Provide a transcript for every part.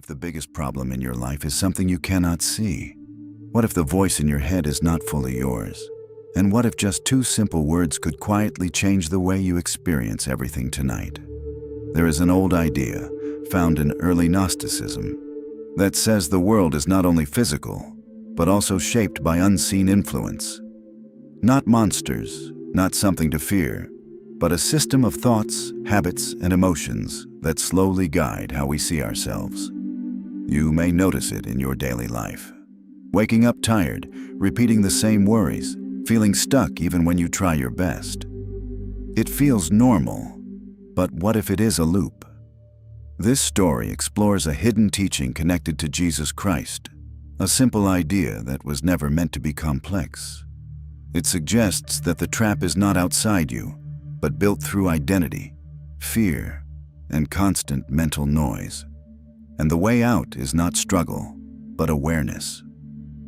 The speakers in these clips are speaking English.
if the biggest problem in your life is something you cannot see? What if the voice in your head is not fully yours? And what if just two simple words could quietly change the way you experience everything tonight? There is an old idea, found in early Gnosticism, that says the world is not only physical, but also shaped by unseen influence. Not monsters, not something to fear, but a system of thoughts, habits, and emotions that slowly guide how we see ourselves. You may notice it in your daily life. Waking up tired, repeating the same worries, feeling stuck even when you try your best. It feels normal, but what if it is a loop? This story explores a hidden teaching connected to Jesus Christ, a simple idea that was never meant to be complex. It suggests that the trap is not outside you, but built through identity, fear, and constant mental noise. And the way out is not struggle, but awareness.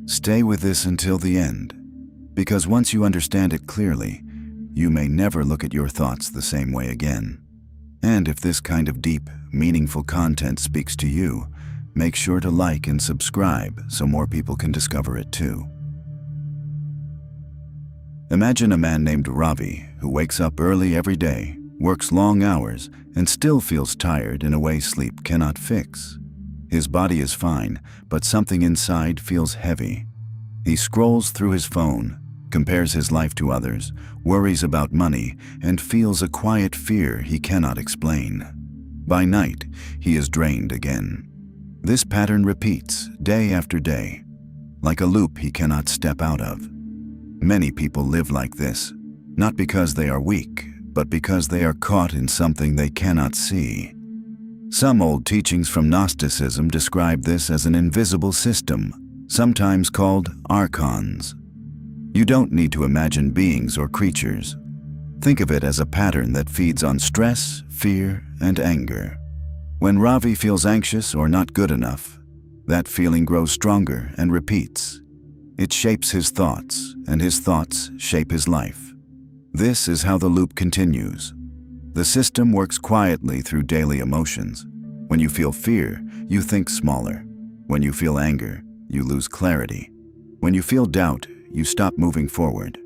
Stay with this until the end, because once you understand it clearly, you may never look at your thoughts the same way again. And if this kind of deep, meaningful content speaks to you, make sure to like and subscribe so more people can discover it too. Imagine a man named Ravi who wakes up early every day, works long hours, and still feels tired in a way sleep cannot fix. His body is fine, but something inside feels heavy. He scrolls through his phone, compares his life to others, worries about money, and feels a quiet fear he cannot explain. By night, he is drained again. This pattern repeats day after day, like a loop he cannot step out of. Many people live like this, not because they are weak, but because they are caught in something they cannot see. Some old teachings from Gnosticism describe this as an invisible system, sometimes called archons. You don't need to imagine beings or creatures. Think of it as a pattern that feeds on stress, fear, and anger. When Ravi feels anxious or not good enough, that feeling grows stronger and repeats. It shapes his thoughts, and his thoughts shape his life. This is how the loop continues. The system works quietly through daily emotions. When you feel fear, you think smaller. When you feel anger, you lose clarity. When you feel doubt, you stop moving forward.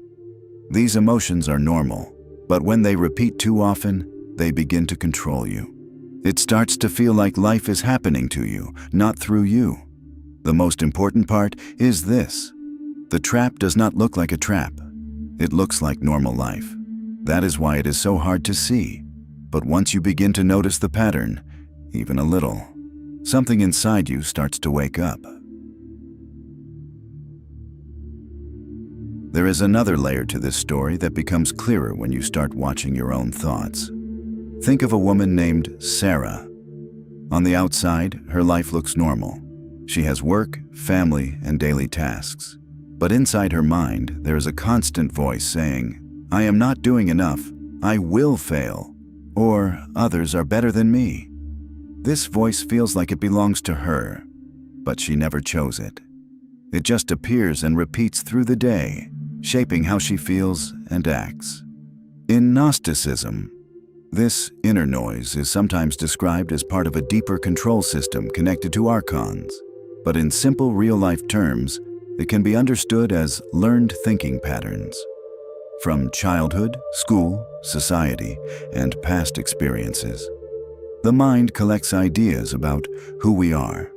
These emotions are normal, but when they repeat too often, they begin to control you. It starts to feel like life is happening to you, not through you. The most important part is this. The trap does not look like a trap. It looks like normal life. That is why it is so hard to see. But once you begin to notice the pattern, even a little, something inside you starts to wake up. There is another layer to this story that becomes clearer when you start watching your own thoughts. Think of a woman named Sarah. On the outside, her life looks normal. She has work, family, and daily tasks. But inside her mind, there is a constant voice saying, "I am not doing enough, I will fail," or "others are better than me." This voice feels like it belongs to her, but she never chose it. It just appears and repeats through the day, shaping how she feels and acts. In Gnosticism, this inner noise is sometimes described as part of a deeper control system connected to archons, but in simple real-life terms, it can be understood as learned thinking patterns. From childhood, school, society, and past experiences, the mind collects ideas about who we are.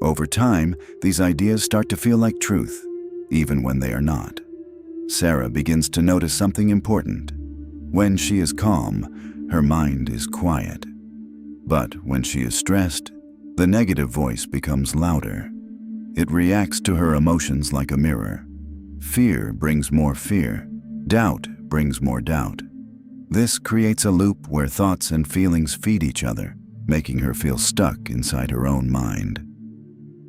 Over time, these ideas start to feel like truth, even when they are not. Sarah begins to notice something important. When she is calm, her mind is quiet. But when she is stressed, the negative voice becomes louder. It reacts to her emotions like a mirror. Fear brings more fear. Doubt brings more doubt. This creates a loop where thoughts and feelings feed each other, making her feel stuck inside her own mind.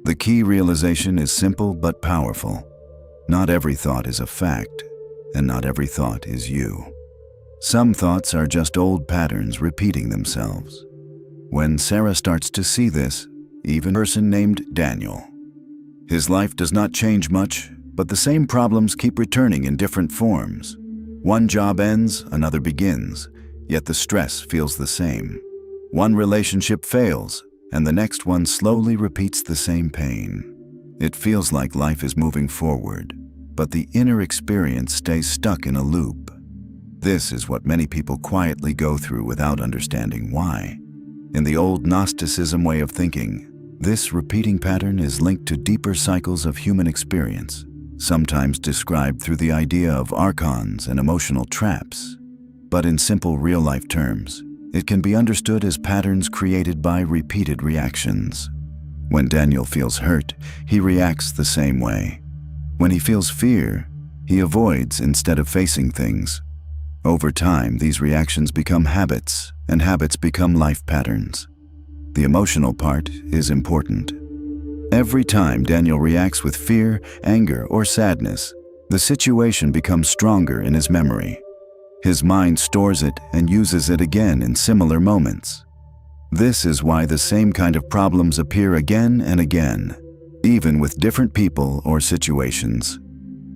The key realization is simple but powerful. Not every thought is a fact, and not every thought is you. Some thoughts are just old patterns repeating themselves. When Sarah starts to see this, even a person named Daniel. His life does not change much, but the same problems keep returning in different forms. One job ends, another begins, yet the stress feels the same. One relationship fails, and the next one slowly repeats the same pain. It feels like life is moving forward, but the inner experience stays stuck in a loop. This is what many people quietly go through without understanding why. In the old Gnosticism way of thinking, this repeating pattern is linked to deeper cycles of human experience, sometimes described through the idea of archons and emotional traps. But in simple real-life terms, it can be understood as patterns created by repeated reactions. When Daniel feels hurt, he reacts the same way. When he feels fear, he avoids instead of facing things. Over time, these reactions become habits, and habits become life patterns. The emotional part is important. Every time Daniel reacts with fear, anger, or sadness, the situation becomes stronger in his memory. His mind stores it and uses it again in similar moments. This is why the same kind of problems appear again and again, even with different people or situations.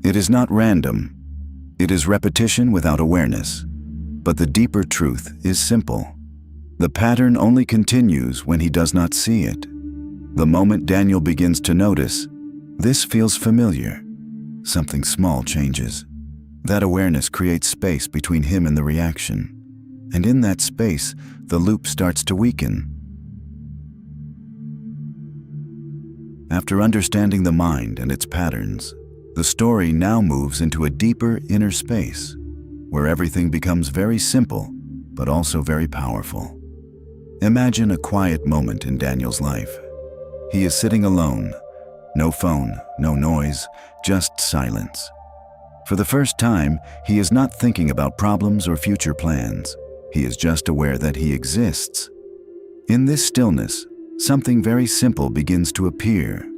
It is not random. It is repetition without awareness. But the deeper truth is simple. The pattern only continues when he does not see it. The moment Daniel begins to notice, this feels familiar, something small changes. That awareness creates space between him and the reaction. And in that space, the loop starts to weaken. After understanding the mind and its patterns, the story now moves into a deeper inner space, where everything becomes very simple, but also very powerful. Imagine a quiet moment in Daniel's life. He is sitting alone, no phone, no noise, just silence. For the first time, he is not thinking about problems or future plans. He is just aware that he exists. In this stillness, something very simple begins to appear.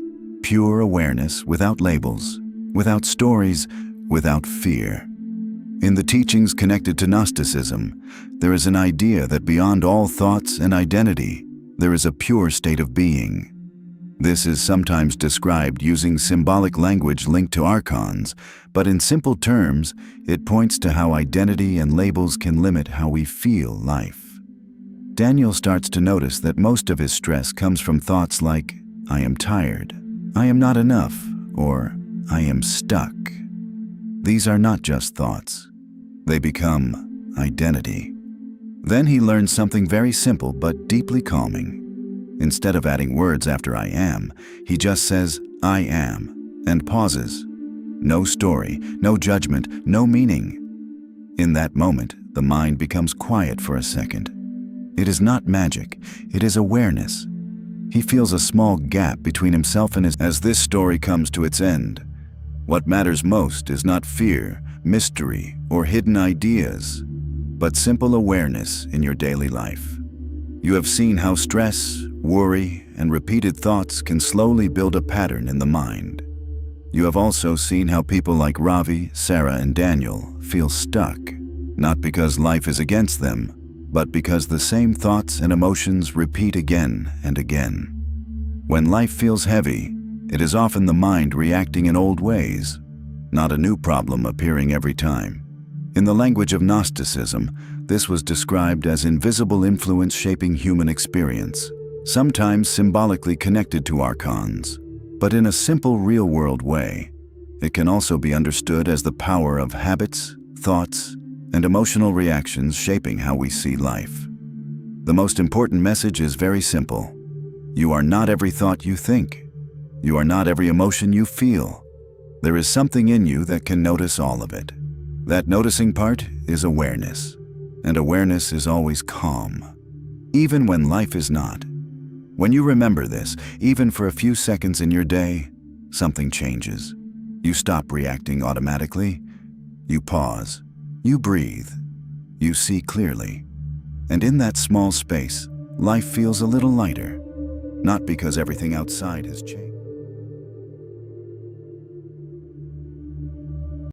Pure awareness without labels, without stories, without fear. In the teachings connected to Gnosticism, there is an idea that beyond all thoughts and identity, there is a pure state of being. This is sometimes described using symbolic language linked to archons, but in simple terms, it points to how identity and labels can limit how we feel life. Daniel starts to notice that most of his stress comes from thoughts like, "I am tired," "I am not enough," or "I am stuck." These are not just thoughts. They become identity. Then he learns something very simple but deeply calming. Instead of adding words after "I am," he just says, "I am," and pauses. No story, no judgment, no meaning. In that moment, the mind becomes quiet for a second. It is not magic, it is awareness. He feels a small gap between himself and his. As this story comes to its end, what matters most is not fear, mystery, or hidden ideas, but simple awareness in your daily life. You have seen how stress, worry, and repeated thoughts can slowly build a pattern in the mind. You have also seen how people like Ravi, Sarah, and Daniel feel stuck, not because life is against them, but because the same thoughts and emotions repeat again and again. When life feels heavy, it is often the mind reacting in old ways, not a new problem appearing every time. In the language of Gnosticism, this was described as invisible influence shaping human experience, sometimes symbolically connected to archons. But in a simple real-world way, it can also be understood as the power of habits, thoughts, and emotional reactions shaping how we see life. The most important message is very simple. You are not every thought you think. You are not every emotion you feel. There is something in you that can notice all of it. That noticing part is awareness, and awareness is always calm, even when life is not. When you remember this, even for a few seconds in your day, something changes. You stop reacting automatically. You pause. You breathe. You see clearly. And in that small space, life feels a little lighter, not because everything outside has changed.